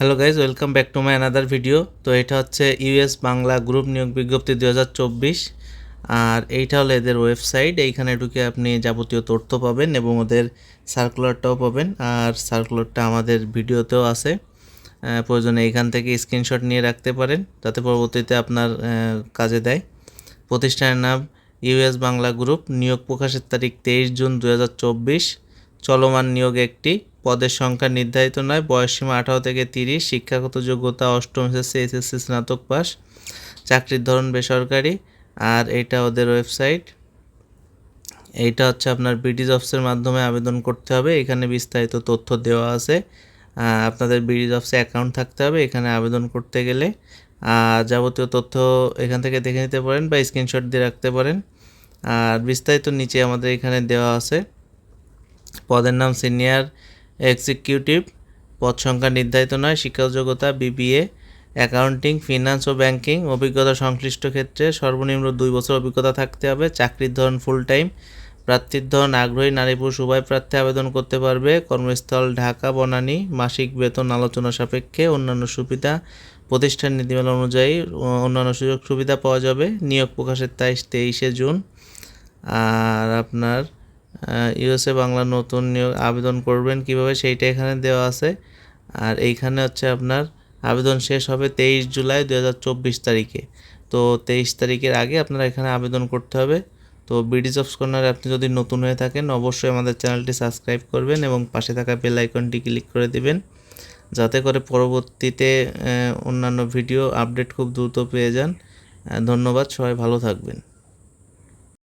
Hello guys, welcome back to my another video. তো এটা হচ্ছে ইউএস বাংলা গ্রুপ নিয়োগ বিজ্ঞপ্তি 2024। আর এইটা হলো এদের ওয়েবসাইট। এইখানে ঢুকে আপনি যাবতীয় তথ্য পাবেন এবং ওদের সার্কুলারটাও পাবেন। আর সার্কুলারটা আমাদের ভিডিওতেও আছে, প্রয়োজনে এইখান থেকে স্ক্রিনশট নিয়ে রাখতে পারেন যাতে পরবর্তীতে আপনার কাজে দেয়। প্রতিষ্ঠানের নাম ইউএস বাংলা গ্রুপ। নিয়োগ প্রকাশের তারিখ 23 জুন 2024। চলমান নিয়োগ একটি। পদের সংখ্যা নির্ধারিত নয়। বয়সসীমা 18 থেকে 30। শিক্ষাগত যোগ্যতা অষ্টম এসএসসি, এসএসসি স্নাতক পাস। চাকরির ধরন বেসরকারি। আর এটা ওদের ওয়েবসাইট। এইটা হচ্ছে আপনার বিডি জবসের মাধ্যমে আবেদন করতে হবে। এখানে বিস্তারিত তথ্য দেওয়া আছে। আপনাদের বিডি জবসে অ্যাকাউন্ট থাকতে হবে এখানে আবেদন করতে গেলে। যাবতীয় তথ্য এখান থেকে দেখে নিতে পারেন বা স্ক্রিনশট দিয়ে রাখতে পারেন। আর বিস্তারিত নিচে আমাদের এখানে দেওয়া আছে। পদের নাম সিনিয়র এক্সিকিউটিভ। পদ সংখ্যা নির্ধারিত নয়। শিক্ষাগত যোগ্যতা বিবিএ, অ্যাকাউন্টিং, ফিনান্স ও ব্যাংকিং। অভিজ্ঞতা সংশ্লিষ্ট ক্ষেত্রে সর্বনিম্ন 2 বছর অভিজ্ঞতা থাকতে হবে। চাকরির ধরন ফুল টাইম। প্রার্থীর ধরন আগ্রহী নারী পুরুষ উভয় প্রার্থী আবেদন করতে পারবে। কর্মস্থল ঢাকা বনানী। মাসিক বেতন আলোচনা সাপেক্ষে। অন্যান্য সুবিধা প্রতিষ্ঠান নীতিমালা অনুযায়ী অন্যান্য সুযোগ সুবিধা পাওয়া যাবে। নিয়োগ প্রকাশের তারিখ 23 জুন। আর আপনার ইউএসএ বাংলা নতুন নিয়োগ আবেদন করবেন কিভাবে সেইটা এখানে দেওয়া আছে। আর এইখানে হচ্ছে আপনার আবেদন শেষ হবে 23 জুলাই 2024 তারিখে। তো 23 তারিখের আগে আপনারা এখানে আবেদন করতে হবে। তো বিডি জবস কর্নারে আপনি যদি নতুন হয়ে থাকেন অবশ্যই আমাদের চ্যানেলটি সাবস্ক্রাইব করবেন এবং পাশে থাকা বেল আইকনটি ক্লিক করে দিবেন যাতে করে পরবর্তীতে অন্যান্য ভিডিও আপডেট খুব দ্রুত পেয়ে যান। ধন্যবাদ, সবাই ভালো থাকবেন।